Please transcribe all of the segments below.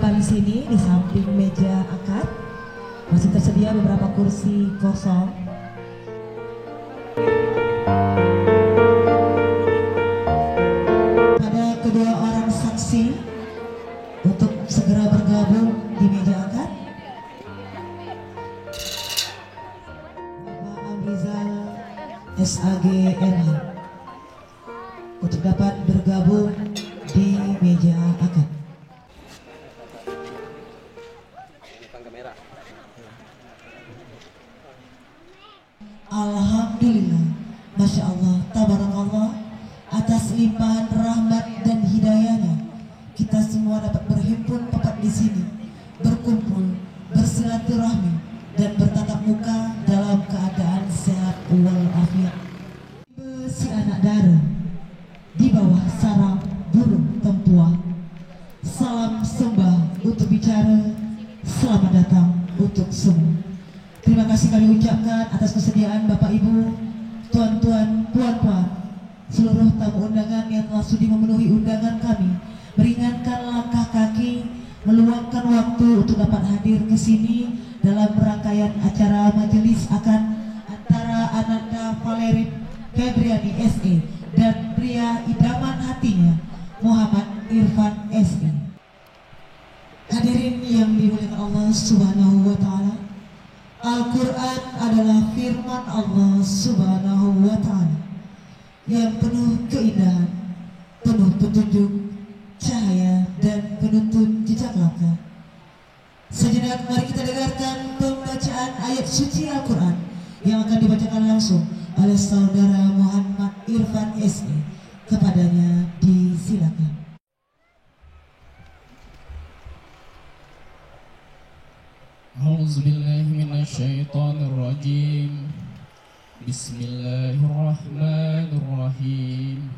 depan sini di samping meja akad masih tersedia beberapa kursi kosong. Pada kedua orang saksi untuk segera bergabung di meja akad. Bapak Amrizal SAG MH untuk dapat bergabung di meja akad. Alhamdulillah, Masya Allah, Tabarakallah, atas limpahan rahmat dan hidayahnya, kita semua dapat berhimpun tepat di sini, berkumpul, bersilaturahmi, dan bertatap muka dalam keadaan sehat walafiat. Si anak dara di bawah sarang burung tempuah, salam sembah untuk bicara, selamat datang untuk semua. Terima kasih kami ucapkan atas kesediaan Bapak Ibu, Tuan-tuan, Puan-puan, seluruh tamu undangan yang telah sudi memenuhi undangan kami, meringankan langkah kaki, meluangkan waktu untuk dapat hadir ke sini dalam rangkaian acara majelis akad antara Ananda Valerin Febriani SE dan pria idaman hatinya Muhammad Irfan SE. Hadirin yang dimuliakan Allah Subhanahu wa Ta'ala, Al-Quran adalah firman Allah Subhanahu wa Ta'ala yang penuh keindahan, penuh petunjuk, cahaya, dan penuntun jejak langkah. Sejenak mari kita dengarkan pembacaan ayat suci Al-Quran yang akan dibacakan langsung oleh saudara Muhammad Irfan SE. Kepadanya disilakan. A'udzubillahi minasyaitonirrajim. Bismillahirrahmanirrahim.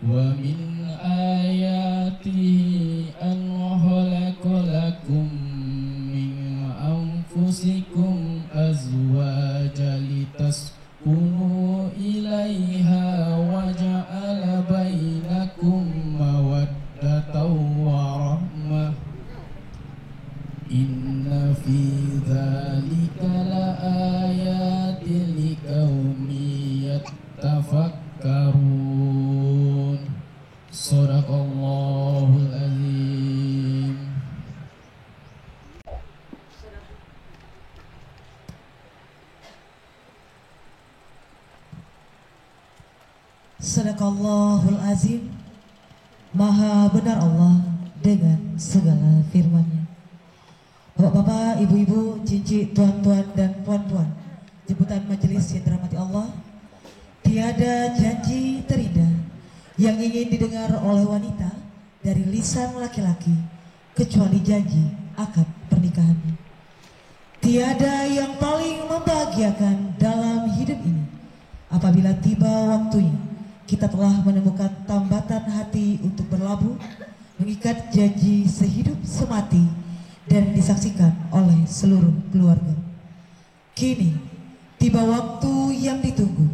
Wa min ayatihi an khalaqalakum min anfusikum azwajan litaskunu ilaiha wa ja'ala bainakum mawaddatan wa rahmah. Inna fi dzalika laayatin liqaumin yattafakkarun. Shadaqallahul azim. Shadaqallahul azim. Maha benar Allah dengan segala firman-Nya. Bapak-bapak, ibu-ibu, cincin, tuan-tuan, dan puan-puan, jemputan majelis yang dirahmati Allah, tiada janji terindah yang ingin didengar oleh wanita dari lisan laki-laki kecuali janji akad pernikahannya. Tiada yang paling membahagiakan dalam hidup ini apabila tiba waktunya kita telah menemukan tambatan hati untuk berlabuh, mengikat janji sehidup semati, dan disaksikan oleh seluruh keluarga. Kini tiba waktu yang ditunggu,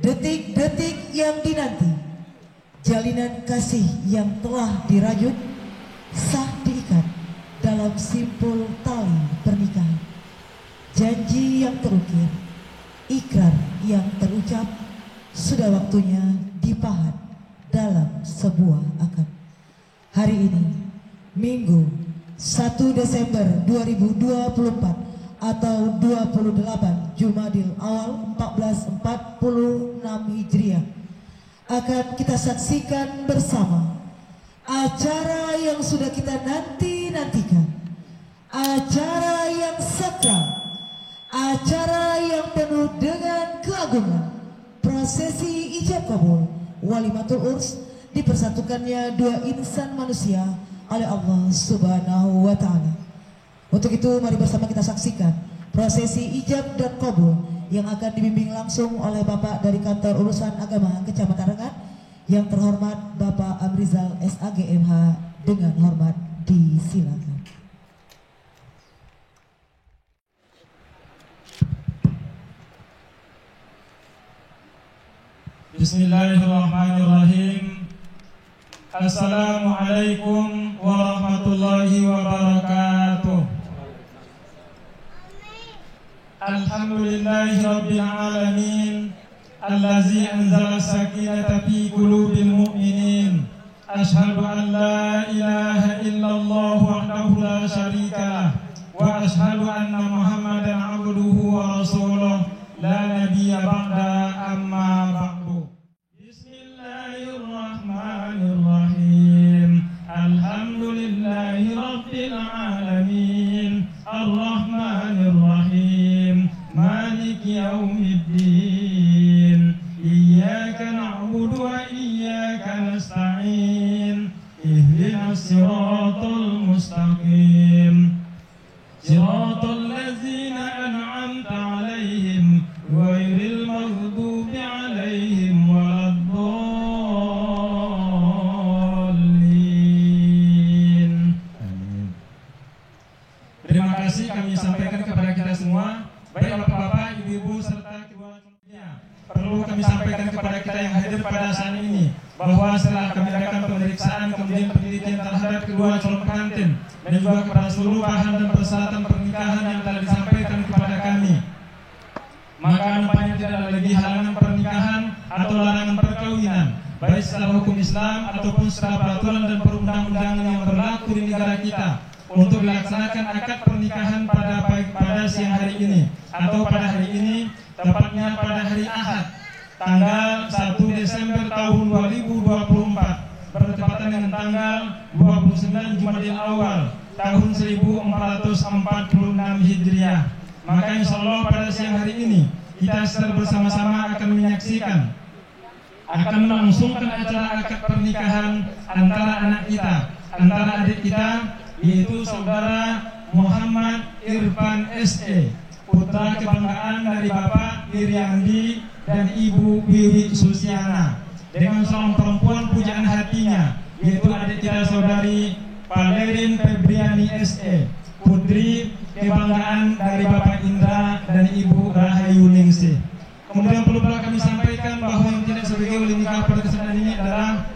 detik-detik yang dinanti, jalinan kasih yang telah dirajut sah diikat dalam simpul tali pernikahan. Janji yang terukir, ikrar yang terucap, sudah waktunya dipahat dalam sebuah akad. Hari ini, Minggu 1 Desember 2024 atau 28 Jumadil Awal 1446 Hijriah, akan kita saksikan bersama acara yang sudah kita nantikan, acara yang sakral, acara yang penuh dengan keagungan, prosesi ijab kabul walimatul urs, dipersatukannya dua insan manusia oleh Allah Subhanahu wa Ta'ala. Untuk itu mari bersama kita saksikan prosesi ijab dan kabul yang akan dibimbing langsung oleh Bapak dari Kantor Urusan Agama Kecamatan Rengat, yang terhormat Bapak Amrizal SAG MH. Dengan hormat disilakan. Bismillahirrahmanirrahim. Assalamualaikum warahmatullahi wabarakatuh. Alhamdulillahi rabbil alamin, allazi anzala sakinata fi qulubil mu'minin. Ashhadu an la ilaha illallah wahdahu la syarika lah, wa ashhadu anna Muhammadan abduhu wa rasuluh, la nabiyya ba'da, amma ba'du. Bismillahirrahmanirrahim. Alhamdulillahi rabbil alamin, arrahmanir rahim, maliki yaumiddin. Iyyaka na'budu wa iyyaka nasta'in. Ihdinas siratal mustaqim, siratal ladzina an'amta 'alaihim ghairil maghdubi 'alaihim waladdallin. Amin. Terima kasih kami sampaikan kepada kita semua, baik bapak-bapak, ibu-ibu serta kedua keluarga. Perlu kami sampaikan kepada kita yang hadir pada saat ini bahwa setelah kami lakukan pemeriksaan kemudian penelitian terhadap kedua calon pengantin dan juga kepada seluruh bahan dan persyaratan pernikahan yang telah disampaikan kepada kami, maka nampaknya tidak ada lagi halangan pernikahan atau larangan perkawinan, baik secara hukum Islam ataupun secara peraturan dan perundang-undangan yang berlaku di negara kita, untuk dilaksanakan akad pernikahan pada siang hari ini atau pada hari ini, tepatnya pada hari Ahad tanggal 1 Desember tahun 2024 bertepatan dengan tanggal 29 Jumadil Awal tahun 1446 Hijriah. Maka insya Allah pada siang hari ini kita secara bersama-sama akan menyaksikan, akan melangsungkan acara akad pernikahan antara anak kita, antara adik kita, yaitu saudara Muhammad Irfan SE, putra kebanggaan dari Bapak Iriandi dan Ibu Wiwi Susiana, dengan seorang perempuan pujaan hatinya, yaitu adik kita saudari Valerin Febriani SE, putri kebanggaan dari Bapak Indra dan Ibu Rahayu Ningsih. Kemudian perlu pula kami sampaikan bahwa yang tidak sebagai wali nikah pada kesempatan ini adalah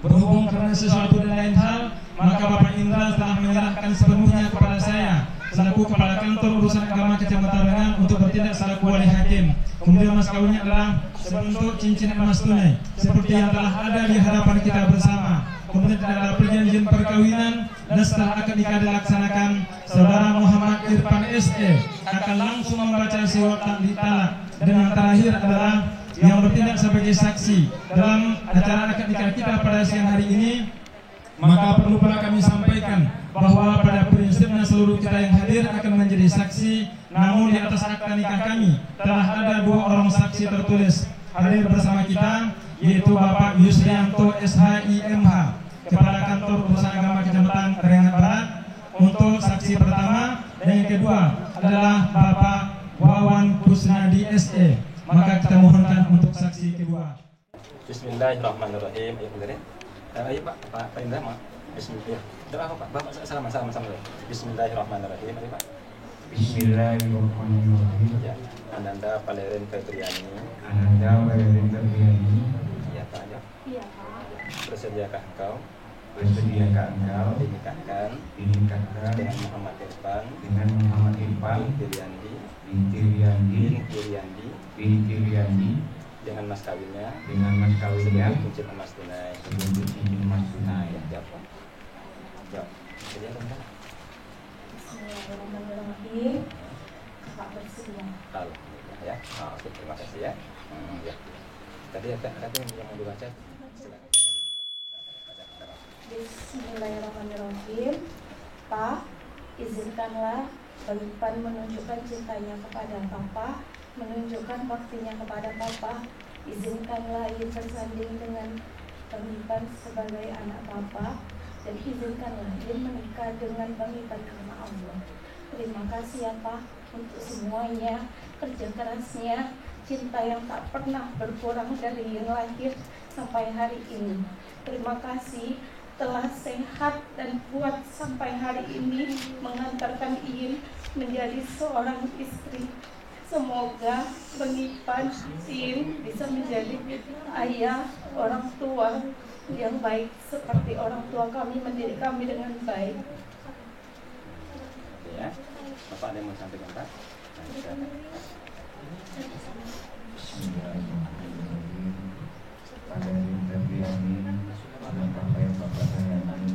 berhubung karena sesuatu dan lain hal, maka Bapak Indra telah menyerahkan sepenuhnya kepada saya selaku kepala kantor urusan agama Kecamatan Rengan untuk bertindak selaku wali hakim. Kemudian mas kawinnya adalah sebentuk cincin emas tunai seperti yang telah ada di hadapan kita bersama. Kemudian ada perjanjian perkawinan, dan setelah akad nikah dilaksanakan, saudara Muhammad Irfan SE akan langsung membaca surat talak, dan yang terakhir adalah yang bertindak sebagai saksi dalam acara akad nikah kita pada siang hari ini. Maka perlu pula kami sampaikan bahwa pada prinsipnya seluruh kita yang hadir akan menjadi saksi, namun di atas akta nikah kami telah ada 2 orang saksi tertulis hadir bersama kita, yaitu Bapak Yusrianto SHIMH, Kepala Kantor Urusan Agama Kecamatan Rengan Barat untuk saksi pertama, dan yang kedua adalah Bapak Wawan Kusnadi SE. Maka kita mohonkan untuk saksi kedua. Bismillahirrahmanirrahim. Ayo Pak Indra, Bismillah. Doa Pak, Bapak salaman dulu. Bismillahirrahmanirrahim. Ayo Pak. Bismillahirrahmanirrahim. Ya, Ananda Valerin Febriani. Ananda Valerin Febriani. Iya Pak. Ya. Iya Pak. Bersediakah engkau dinikahkan dengan Muhammad Irfan binti Riyandi dengan mas kawinnya sebagai cincin emas tunai. Ya, Pak. Ya. Jadi apa? Bismillahirrahmanirrahim. Pak bersedia. Alhamdulillah ya. Oke, terima kasih ya. Ya. Tadi ada yang mau dibaca. Silakan. Bismillahirrahmanirrahim. Pak, izinkanlah Bang Irfan menunjukkan cintanya kepada Papa, menunjukkan baktinya kepada Papa. Izinkanlah ia bersanding dengan Bang Irfan sebagai anak Papa, dan izinkanlah ia menikah dengan Bang Irfan karena Allah. Terima kasih ya Pak untuk semuanya, kerja kerasnya, cinta yang tak pernah berkurang dari yang lahir sampai hari ini. Terima kasih telah sehat dan kuat sampai hari ini mengantarkan Iin menjadi seorang istri. Semoga Bang Irfan Iin bisa menjadi ayah, orang tua yang baik seperti orang tua kami mendidik kami dengan baik. Ya, Bapak ada yang mau sampaikan Pak? Nah, silakan. Bismillahirrahmanirrahim. Pada Febriani dan Bapak yang Bapak sayangi,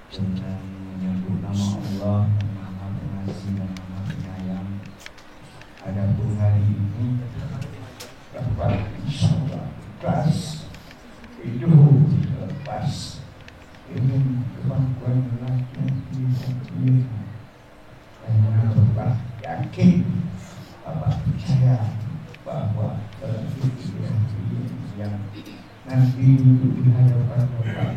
dengan menyebut nama Allah yang Maha Pengasih dan Maha Penyayang, adapun hari ini dapat insyaallah ikhlas hidup lepas ingin kemampuan lelaki karena Bapak yakin, Bapak percaya bahwa yang nanti duduk di hadapan Bapak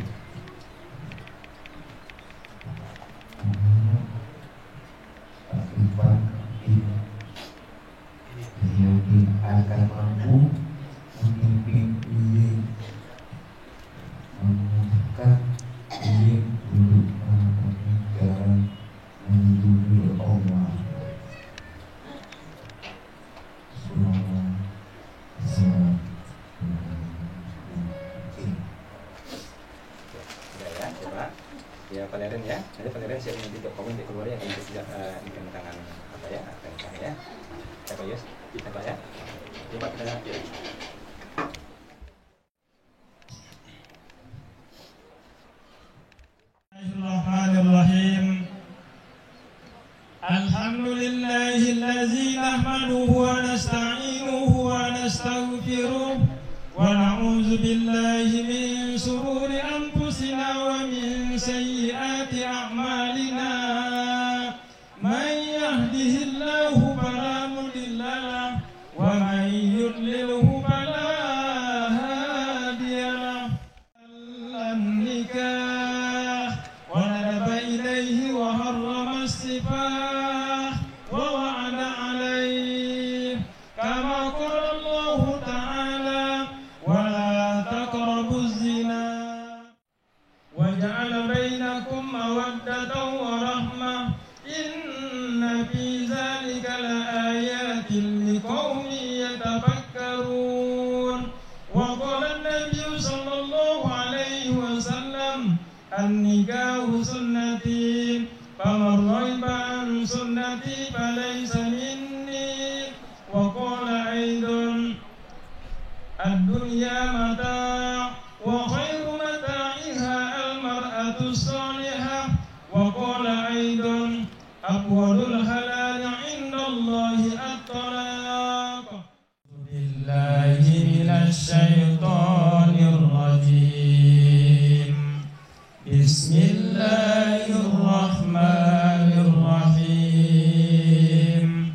Pak Irfan ini akan mampu memimpin ini, membuka ini duduk menghadapi jalan menuju Allah. Semoga Ya, coba. Ya, Pak Leren ya. Nanti Pak Leren siap nanti komen di keluar ya untuk tidak dikenakan apa ya, rencana ya. Ya Pak Yus, kita Pak ya. Coba kita lihat. Bismillahirrahmanirrahim. Alhamdulillahillazi nahmaduhu wa nasta'inuhu wa nastaghfiruh wa na'udzu billahi min shururi anfusina wa min sayyiati a'malina. Man yahdihillahu fala mudilla lahu wa man yudlilhu fala hadiya lahu. An-nikah wa nadaba ilayhi wa harrama as-sifah wa wa'ada alayhi kama qala Allah ta'ala wa la taqrabu az-zina wa ja'ala bainakum mawaddatan wa rahmah inna fi dhalika laayatin liqaumin yatafakkarun. Wa qala an-nabiy sallallahu alaihi wasallam an-nikahu sunnati faman raghiba an sunnati falaysa minni. Wa qala aidan ad-dunya mata' wa khairu mata'iha al-mar'atu as-salihah. Wa qala aidan abwadul halal 'inda Allahi at-talaq. Billahi minasy syaithanir rajim. Bismillahirrahmanirrahim.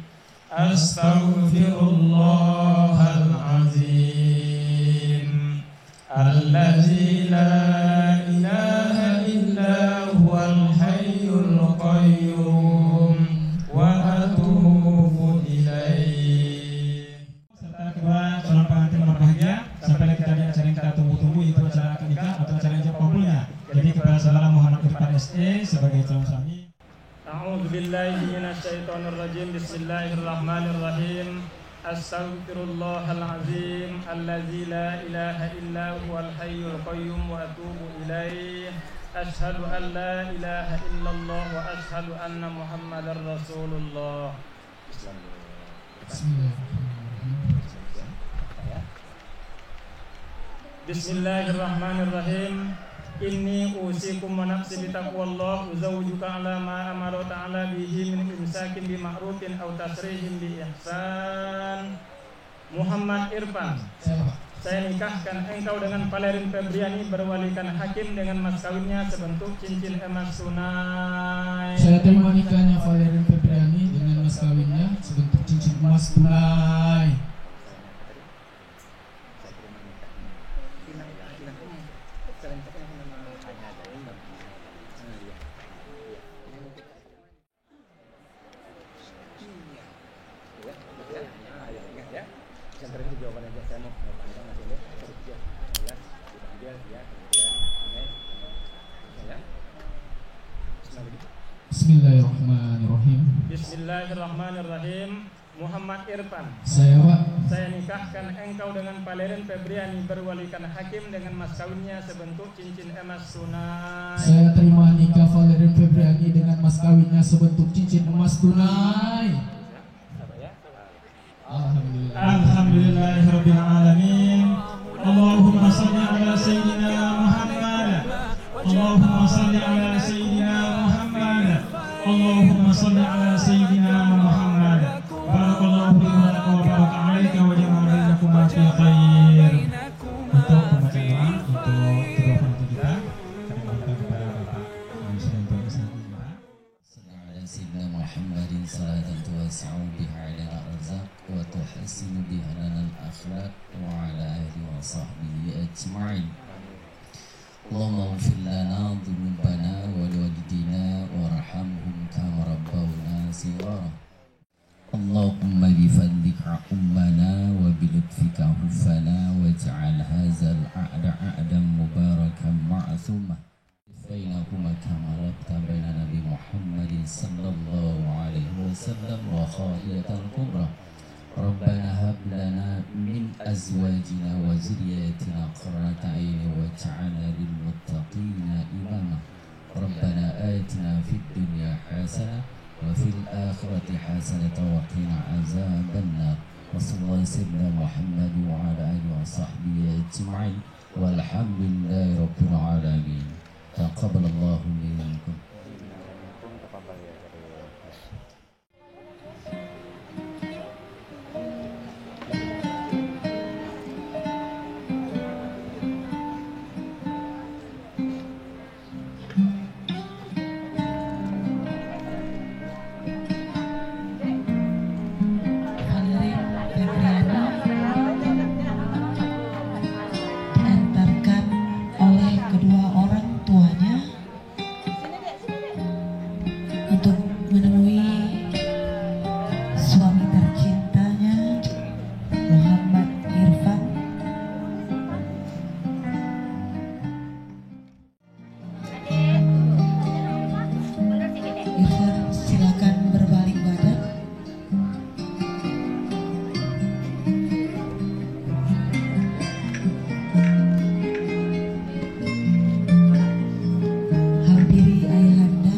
Astaghfirullahal azim allazi la ilaha illa huwal hayyul qayyum wa atubu ilaih. Serta kedua calon pengantin berbahagia, sampai kita di acara yang kita tunggu-tunggu, itu acara akad nikah atau acara ijab kabulnya. Jadi kepada saudara Muhammad Irfan SE sebagai calon suami. A'udzu billahi minasy syaithanir rajim. Bismillahirrahmanirrahim. Astaghfirullahal azim allazi la ilaha illa huwal hayyul qayyum wa atubu ilaih. Asyhadu an la ilaha illallah wa asyhadu anna Muhammadar Rasulullah. Bismillahirrahmanirrahim. Inni usikum wa nafsi bitaqwallah uzawwijuka ala ma amara ta'ala bihi min imsakin bi ma'rufin aw tasrihin bi ihsan. Muhammad Irfan, saya nikahkan engkau dengan Valerin Febriani, berwalikan hakim dengan mas kawinnya sebentuk cincin emas tunai. Saya terima nikahnya Valerin Febriani dengan mas kawinnya sebentuk cincin emas tunai. Bismillahirrahmanirrahim. Muhammad Irfan, Saya Pak saya nikahkan engkau dengan Valerian Febriani berwalikan hakim dengan mas kawinnya sebentuk cincin emas tunai. Saya terima nikah Valerian Febriani dengan mas kawinnya sebentuk cincin emas tunai. Alhamdulillah. Alhamdulillahirabbil alamin. Allahumma shalli ala sayyidina Muhammad. Allahumma shalli ala sayyidina Muhammad. Allahumma shalli ala sayyidina Muhammad. Barakallahu fikum wa baraka alaika wa jama'a bainakum fi khair. Untuk pembaca doa untuk kedua penantu kita, kami mohonkan kepada Bapak Yusuf Isnadillah. على سيدنا محمد صلاة توسع بها لنا الرزاق وتحسن بها لنا الأخلاق وعلى آله وصحبه أجمعين. اللهم اغفر لنا ذنوبنا ولوالدينا وارحمهم كما ربونا صغارا. اللهم بفضلك أمنا وبلطفك هفنا واجعل هذا العقد عقدا مباركا معصوما بينهما كما ربط بين نبي محمد صلى الله عليه وسلم وخائلة الكبرى. ربنا هب لنا من أزواجنا وذرياتنا قرة عين واجعلنا للمتقين إماما. ربنا آتنا في الدنيا حسنة وفي الآخرة حسنة وقنا عذاب النار. وصلى الله على سيدنا محمد وعلى آله وصحبه أجمعين والحمد لله رب العالمين. تقبل الله منكم. Diantarkan oleh kedua orang tuanya untuk menemui suami tercintanya Muhammad Irfan. Irfan, silakan berbalik badan. Hampiri ayahanda.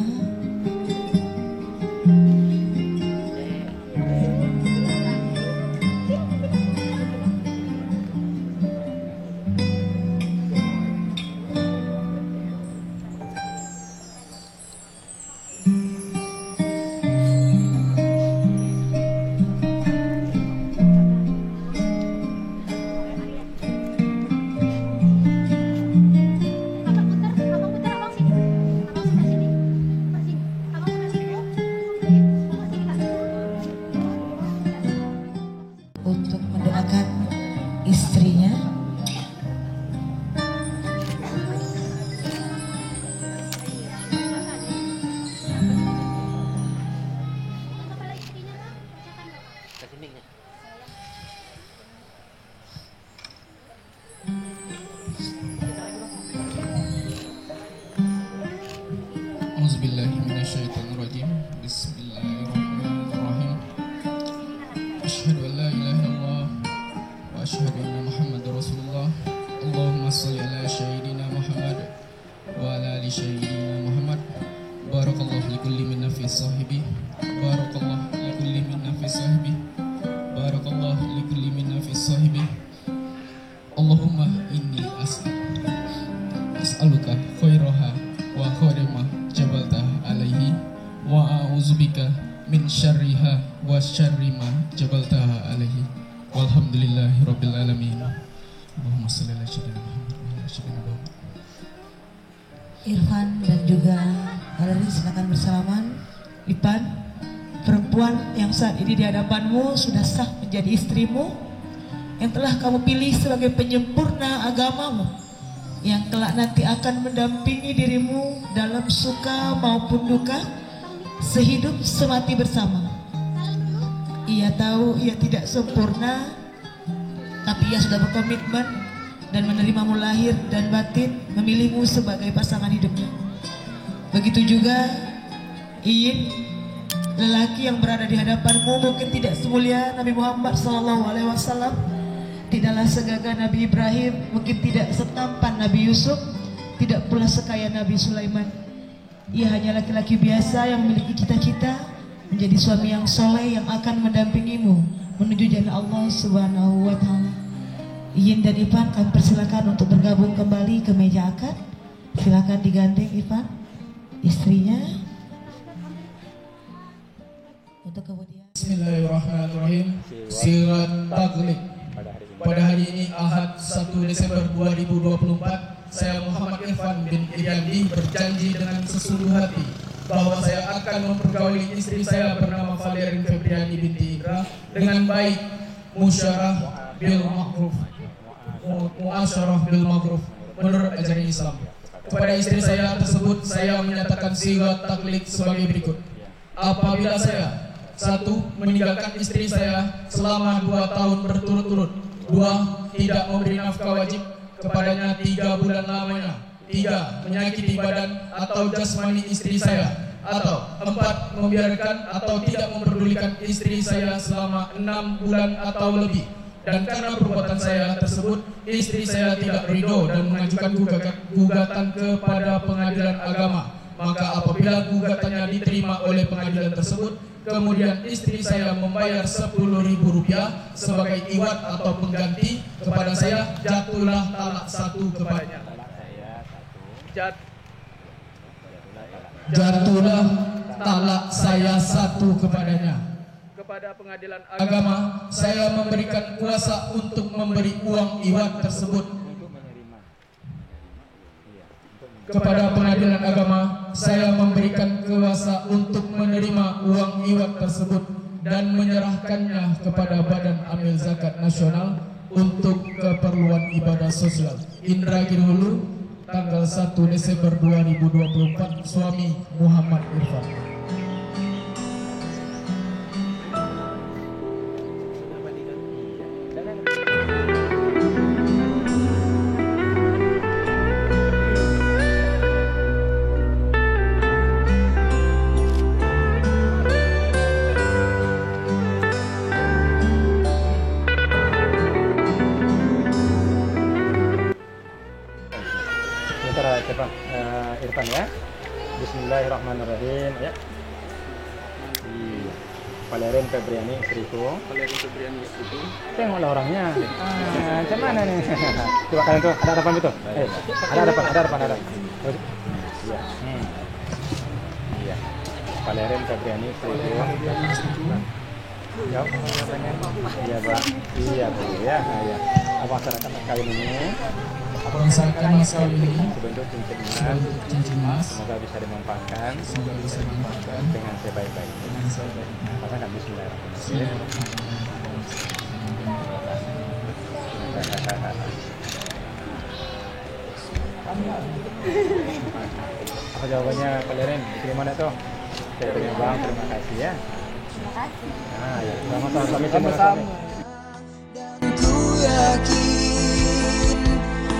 Untuk mendoakan istrinya. Auzubillahiminasyaitonirrajim. Bismillahirrahmanirrahim. Asyhadu an la ilaha illallah wa asyhadu anna Muhammadar Rasulullah. Allahumma shalli ala sayyidina Muhammad wa ala ali sayyidina Muhammad. Barakallahu likulli minna fi sahibi. Barakallahu likulli minna fi sahibi. Barakallahu likulli minna fi sahibi. Allahumma inni as'aluka khairaha wa khairama jabalta alaihi wa a'udzubika min syarriha wa syarri ma jabalta alaihi. Walhamdulillahi rabbil alamin. Allahumma shalli ala sayyidina Muhammad wa ala sayyidina Muhammad. Irfan dan juga Valerie silakan bersalaman. Ipan, perempuan yang saat ini di hadapanmu sudah sah menjadi istrimu, yang telah kamu pilih sebagai penyempurna agamamu, yang kelak nanti akan mendampingi dirimu dalam suka maupun duka, sehidup semati bersama. Ia tahu ia tidak sempurna, tapi ia sudah berkomitmen dan menerimamu lahir dan batin, memilihmu sebagai pasangan hidupnya. Begitu juga Iin lelaki yang berada di hadapanmu mungkin tidak semulia Nabi Muhammad SAW, tidaklah segagah Nabi Ibrahim, mungkin tidak setampan Nabi Yusuf, tidak pula sekaya Nabi Sulaiman. Ia hanya laki-laki biasa yang memiliki cita-cita menjadi suami yang soleh yang akan mendampingimu menuju jalan Allah Subhanahu wa Ta'ala. Yin dan Ipan kami persilakan untuk bergabung kembali ke meja akad. Silakan digandeng Ipan istrinya untuk kemudian. Bismillahirrahmanirrahim. Sirat Taghliq. Pada hari ini Ahad 1 Desember 2024, saya Muhammad Irfan bin Iryandi berjanji dengan sesungguh hati bahwa saya akan mempergauli istri saya bernama Valerin Febriani binti Indra dengan baik, musyarah bil ma'ruf, muasyarah bil ma'ruf menurut ajaran Islam. Kepada istri saya tersebut saya menyatakan sirat taghliq sebagai berikut. Apabila saya 1. meninggalkan istri saya selama 2 tahun berturut-turut, 2. tidak memberi nafkah wajib kepadanya 3 bulan lamanya, 3. menyakiti badan atau jasmani istri saya, atau 4. membiarkan atau tidak memperdulikan istri saya selama 6 bulan atau lebih. Dan karena perbuatan saya tersebut, istri saya tidak ridho dan mengajukan gugatan kepada pengadilan agama. Maka apabila gugatannya diterima oleh pengadilan tersebut, kemudian istri saya membayar Rp10.000 sebagai iwat atau pengganti kepada saya, jatuhlah talak 1 kepadanya. Jatuhlah talak saya 1 kepadanya. Kepada pengadilan agama, saya memberikan kuasa untuk memberi uang iwat tersebut. Kepada pengadilan agama, saya memberikan kuasa untuk menerima uang iwat tersebut dan menyerahkannya kepada Badan Amil Zakat Nasional untuk keperluan ibadah sosial. Indragiri Hulu, tanggal 1 Desember 2024, suami Muhammad Irfan. Irfan ya. Bismillahirrahmanirrahim ya. Valerin Febriani istriku. Valerin Febriani istriku. Tengoklah orangnya. Macam mana nih? Coba kalian tuh ada harapan itu. Ada harapan. Iya. Iya. Valerin Febriani istriku. Jawab pertanyaannya. Iya, Pak. Iya, Bu ya. Iya. Apa masyarakat kawin ini? Berdasarkan mas kawin ini sebentuk cincin emas, semoga bisa dimanfaatkan dengan sebaik-baiknya. Katakan bismillahirrahmanirrahim. Apa jawabannya Valerin? Terima tuh. Bang, terima kasih ya. Terima kasih. Nah, ya. Sama-sama. Ku yakin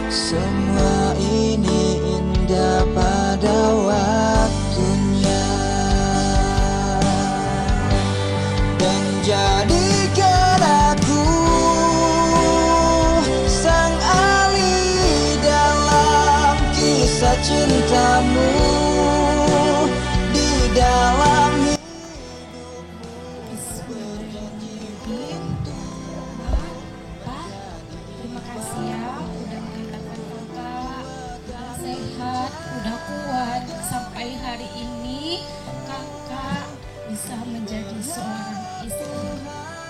semua ini indah pada waktunya, dan jadikan aku sang ahli dalam kisah cintamu di dalam hari ini kakak bisa menjadi seorang istri.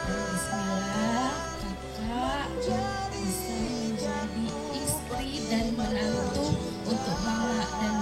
Bismillah, kakak bisa menjadi istri dan menantu untuk mama dan